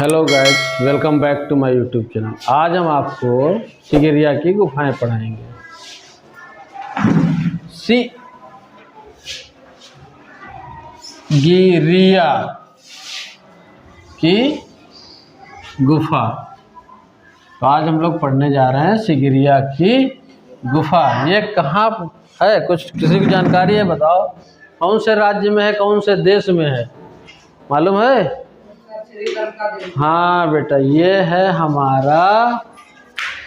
Hello guys, welcome back to my YouTube channel. आज हम आपको सिगिरिया की गुफाएं पढ़ाएंगे। सिगिरिया की गुफा। तो आज हम लोग पढ़ने जा रहे हैं सिगिरिया की गुफा। ये कहाँ है, कुछ किसी की जानकारी है? बताओ, कौन से राज्य में है, कौन से देश में है, मालूम है? हाँ बेटा, ये है हमारा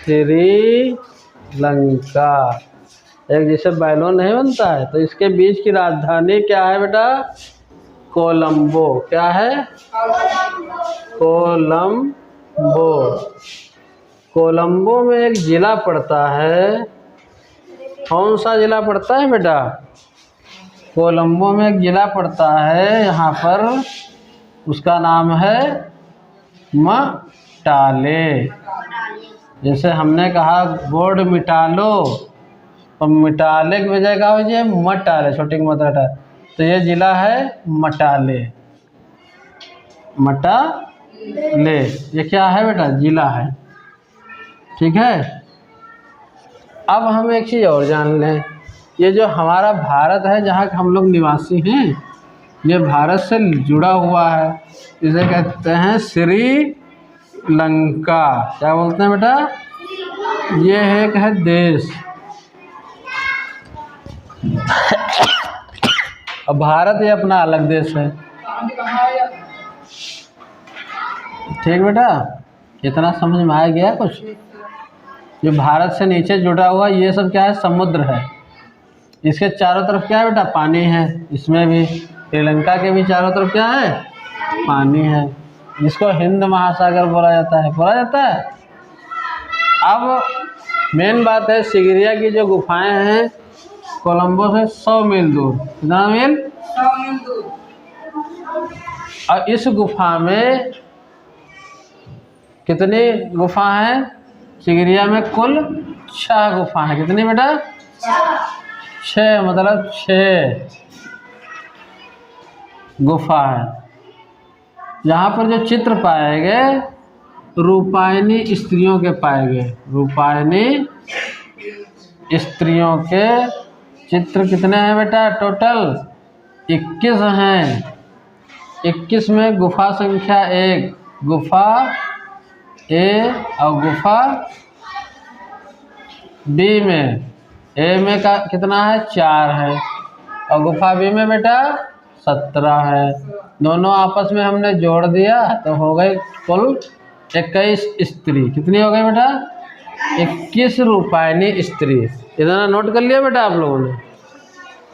श्रीलंका। एक जैसे बैलून नहीं बनता है, तो इसके बीच की राजधानी क्या है बेटा? कोलंबो। क्या है? कोलंबो। कोलंबो में एक जिला पड़ता है। कौन सा जिला पड़ता है बेटा? कोलंबो में एक जिला पड़ता है यहाँ पर, उसका नाम है मटाले। जैसे हमने कहा बोर्ड मिटा लो, तो मिटाले की बजाय क्या हो जाए? मटाले, छोटी की मात्रा। तो ये जिला है मटाले। मटाले ये क्या है बेटा? जिला है। ठीक है। अब हम एक चीज़ और जान लें। ये जो हमारा भारत है, जहाँ हम लोग निवासी हैं, ये भारत से जुड़ा हुआ है। इसे कहते हैं श्रीलंका। क्या बोलते हैं बेटा? ये एक है देश। अब भारत ये अपना अलग देश है। ठीक बेटा, इतना समझ में आ गया कुछ? जो भारत से नीचे जुड़ा हुआ ये सब क्या है? समुद्र है। इसके चारों तरफ क्या है बेटा? पानी है। इसमें भी श्रीलंका के भी चारों तरफ क्या है? पानी है, जिसको हिंद महासागर बोला जाता है। अब मेन बात है, सिगिरिया की जो गुफाएं हैं कोलंबो से 100 मील दूर। कितना मील? 100 मील दूर। और इस गुफा में कितनी गुफा हैं? सिगिरिया में कुल 6 गुफा हैं। कितनी बेटा? 6, मतलब 6 गुफा है। यहाँ पर जो चित्र पाए गए, रूपायनी स्त्रियों के पाए गए। रूपायनी स्त्रियों के चित्र कितने हैं बेटा? टोटल 21 हैं। 21 में गुफा संख्या 1 गुफा ए, और गुफा बी में, ए में का कितना है? 4 है, और गुफा बी में बेटा 17 है। दोनों आपस में हमने जोड़ दिया तो हो गए कुल 21 स्त्री। कितनी हो गई बेटा? 21 रूपायनी स्त्री। इतना नोट कर लिया बेटा आप लोगों ने।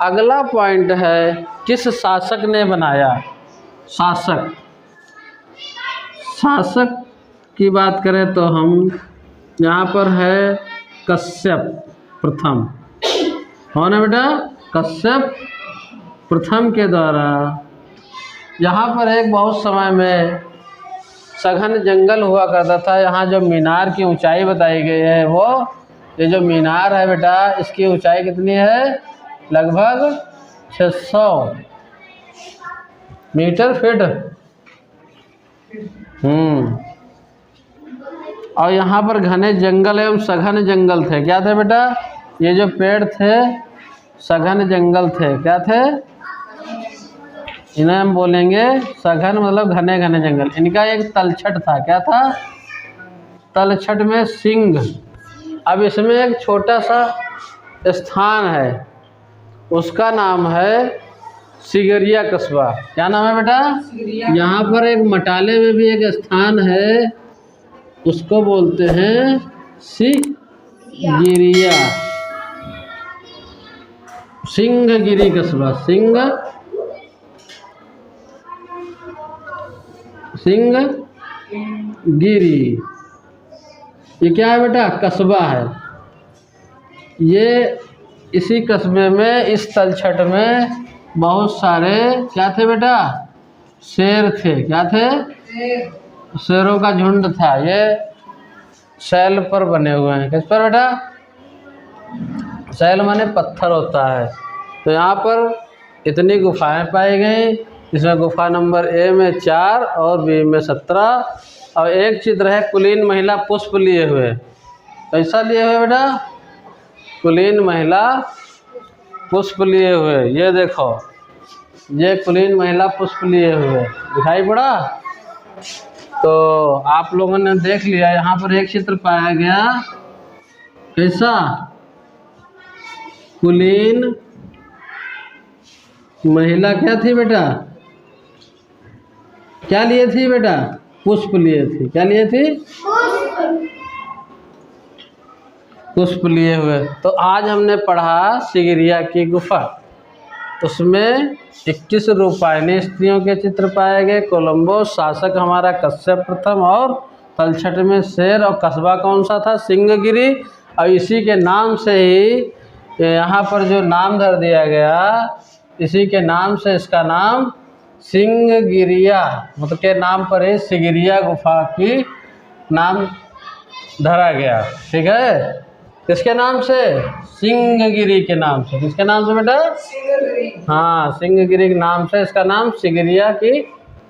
अगला पॉइंट है, किस शासक ने बनाया? शासक की बात करें तो हम यहाँ पर है कश्यप प्रथम। कौन है बेटा? कश्यप प्रथम के द्वारा यहाँ पर एक बहुत समय में सघन जंगल हुआ करता था। यहाँ जो मीनार की ऊंचाई बताई गई है, वो ये जो मीनार है बेटा, इसकी ऊंचाई कितनी है? लगभग 600 मीटर फीट। और यहाँ पर घने जंगल एवं सघन जंगल थे। क्या थे बेटा? ये जो पेड़ थे सघन जंगल थे। क्या थे? इन्हें हम बोलेंगे सघन, मतलब घने घने जंगल। इनका एक तलछट था। क्या था? तलछट में सिंह। अब इसमें एक छोटा सा स्थान है, उसका नाम है सिगिरिया कस्बा। क्या नाम है बेटा? यहाँ पर एक मटाले में भी एक स्थान है, उसको बोलते हैं सिगिरिया, सिंहगिरी कस्बा। सिंहगिरी ये क्या है बेटा? कस्बा है। ये इसी कस्बे में, इस तलछट में बहुत सारे क्या थे बेटा? शेर थे। क्या थे? शेरों का झुंड था। ये शैल पर बने हुए हैं। किस पर बेटा? शैल माने पत्थर होता है। तो यहाँ पर इतनी गुफाएं पाई गई। इसमें गुफा नंबर ए में 4 और बी में 17 और एक चित्र है कुलीन महिला पुष्प लिए हुए। कैसा लिए हुए बेटा? कुलीन महिला पुष्प लिए हुए। ये देखो, ये कुलीन महिला पुष्प लिए हुए दिखाई पड़ा। तो आप लोगों ने देख लिया, यहाँ पर एक चित्र पाया गया। कैसा? कुलीन महिला क्या थी बेटा? क्या लिए थी बेटा? पुष्प लिए थी। क्या लिए थी? पुष्प लिए हुए। तो आज हमने पढ़ा सिगिरिया की गुफा। उसमें 21 रूपायनी स्त्रियों के चित्र पाए गए। कोलंबो, शासक हमारा कश्यप प्रथम, और तलछट में शेर, और कस्बा कौन सा था? सिंहगिरी। और इसी के नाम से ही यहाँ पर जो नाम धर दिया गया, इसी के नाम से इसका नाम सिंहगिरिया, मतलब के नाम पर ही सिगिरिया गुफा की नाम धरा गया। ठीक है, किसके नाम से? सिंहगिरी के नाम से। किसके नाम से बेटा? सिंहगिरी। हाँ, सिंहगिरी के नाम से इसका नाम सिगिरिया की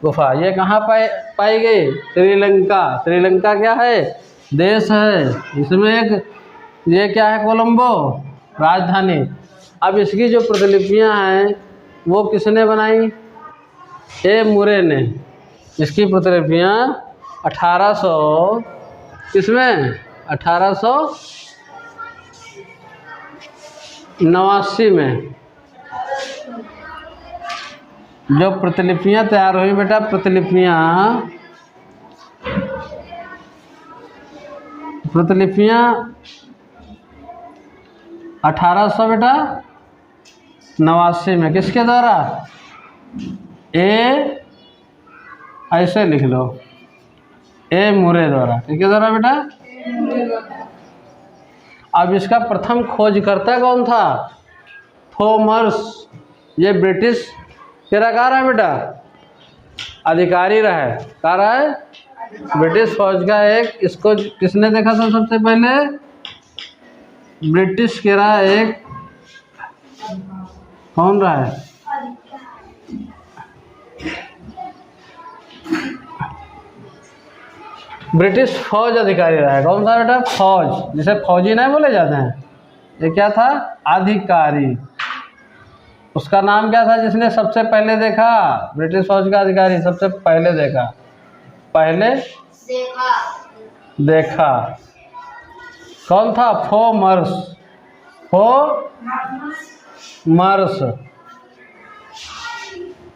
गुफा। ये कहाँ पाई गई? श्रीलंका। श्रीलंका क्या है? देश है। इसमें एक ये क्या है? कोलंबो राजधानी। अब इसकी जो प्रतिलिपियाँ हैं वो किसने बनाई? ए मुरे ने। इसकी प्रतिलिपियाँ 1800 किसमें? 1889 में जो प्रतिलिपियाँ तैयार हुई बेटा, प्रतिलिपियाँ 1800 बेटा 89 में। किसके द्वारा? ऐसे लिख लो, ए मुरे द्वारा। किसके द्वारा बेटा? अब इसका प्रथम खोजकर्ता कौन था? थॉमस। ये ब्रिटिश क्या रहा है बेटा? अधिकारी रहा है। क्या रहा है? ब्रिटिश फौज का एक। इसको किसने देखा था सबसे पहले? ब्रिटिश के रहा एक कौन रहा है? ब्रिटिश फौज अधिकारी रहा है। कौन सा बेटा? फौज, जिसे फौजी नहीं बोले जाते हैं। ये क्या था? अधिकारी। उसका नाम क्या था जिसने सबसे पहले देखा? ब्रिटिश फौज का अधिकारी सबसे पहले देखा। पहले देखा कौन था? थॉमस।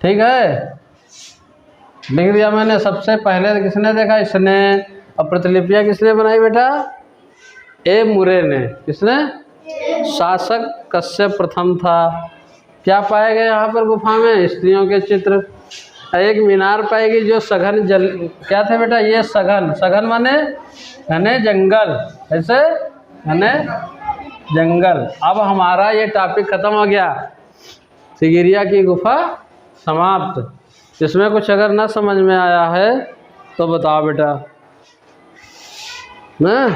ठीक है, लिख दिया मैंने। सबसे पहले किसने देखा? इसने। और प्रतिलिपियाँ किसने बनाई बेटा? ए मुरे ने। किसने? शासक कश्यप प्रथम था। क्या पाए गए यहाँ पर गुफा में? स्त्रियों के चित्र। एक मीनार पाएगी जो सघन जल क्या थे बेटा? ये सघन माने घने जंगल। ऐसे घने जंगल। अब हमारा ये टॉपिक खत्म हो गया। सिगिरिया की गुफा समाप्त। इसमें कुछ अगर ना समझ में आया है तो बताओ बेटा ना।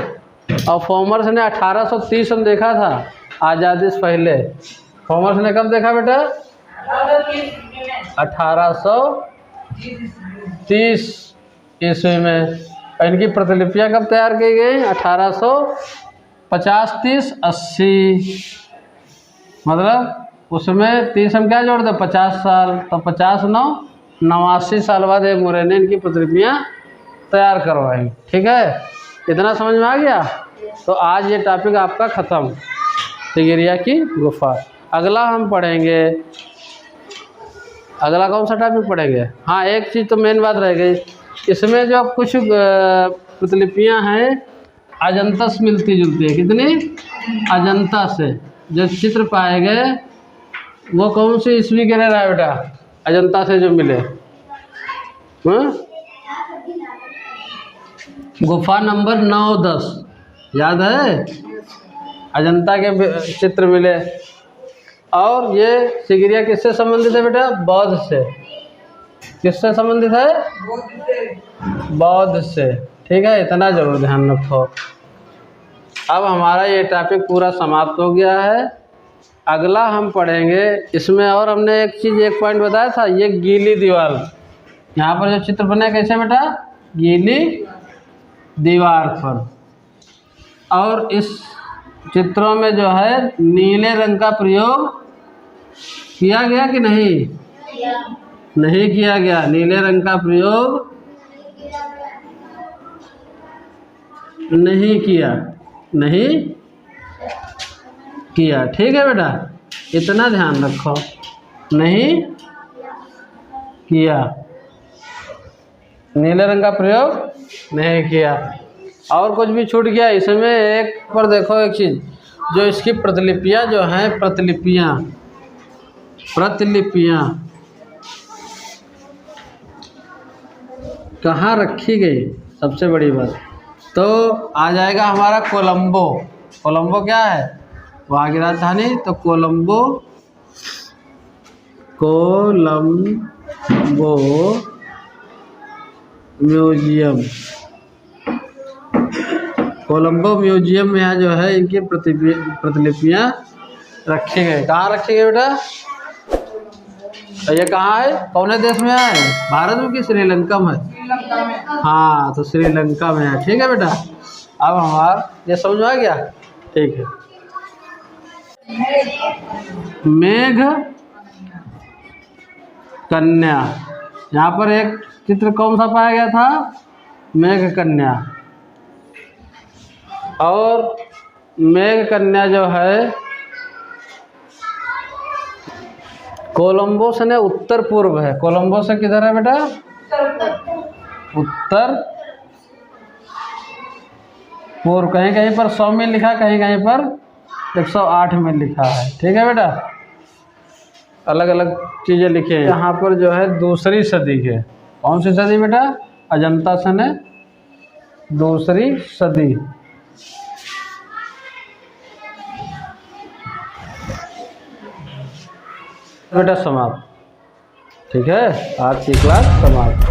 और थॉमस ने 1830 में देखा था, आज़ादी से पहले। थॉमस ने कब देखा बेटा? 1830 ईस्वी में। इनकी प्रतिलिपियाँ कब तैयार की गई? 1850, 30, 80। मतलब उसमें 30 हम क्या जोड़ दे? 50 साल। तो 50 9 89 साल बाद एक मुरे ने इनकी प्रतिलिपियाँ तैयार करवाई। ठीक है, इतना समझ में आ गया? तो आज ये टॉपिक आपका ख़त्म, सिगिरिया की गुफा। अगला हम पढ़ेंगे, अगला कौन सा टॉपिक पढ़ेंगे? हाँ, एक चीज़ तो मेन बात रह गई। इसमें जो कुछ प्रतिलिपियाँ हैं अजंता से मिलती जुलती है। कितनी? अजंता से जो चित्र पाए गए वो कौन सी ईस्वी के रह रहा है बेटा? अजंता से जो मिले। गुफा नंबर 9, 10 याद है? अजंता के चित्र मिले। और ये सिगिरिया किससे संबंधित है बेटा? बौद्ध से। किससे संबंधित है? बौद्ध से। ठीक है, इतना जरूर ध्यान रखो। अब हमारा ये टॉपिक पूरा समाप्त हो गया है। अगला हम पढ़ेंगे इसमें। और हमने एक चीज़, एक पॉइंट बताया था, ये गीली दीवार। यहाँ पर जो चित्र बने कैसे बेटा? गीली दीवार पर। और इस चित्रों में जो है नीले रंग का प्रयोग किया गया कि नहीं? नहीं किया गया। नीले रंग का प्रयोग नहीं किया, नहीं किया। ठीक है बेटा, इतना ध्यान रखो, नहीं किया, नीले रंग का प्रयोग नहीं किया। और कुछ भी छूट गया इसमें? एक पर देखो एक चीज़, जो इसकी प्रतिलिपियाँ जो हैं, प्रतिलिपियाँ कहाँ रखी गई, सबसे बड़ी बात। तो आ जाएगा हमारा कोलंबो। कोलंबो क्या है? वहाँ की राजधानी। तो कोलंबो म्यूजियम, कोलंबो म्यूजियम में यहाँ जो है इनकी प्रतिलिपियाँ रखी गई। कहाँ रखी गई बेटा? तो ये कहाँ है, कौन से देश में है? भारत में कि श्रीलंका में? हाँ, तो श्रीलंका में है। ठीक है बेटा, अब हमारा ये समझ में आ गया? ठीक है। मेघ कन्या, यहाँ पर एक चित्र कौन सा पाया गया था? मेघ कन्या। और मेघ कन्या जो है कोलंबो से उत्तर पूर्व है। कोलंबो से किधर है बेटा? उत्तर पूर्व। कहीं कहीं पर 100 मील लिखा, कहीं कहीं पर 108 मील लिखा है। ठीक है बेटा, अलग अलग चीज़ें लिखी हैं। यहाँ पर जो है दूसरी सदी के, कौन सी सदी बेटा? अजंता से दूसरी सदी। बेटा समाप्त। ठीक है, आज की क्लास समाप्त।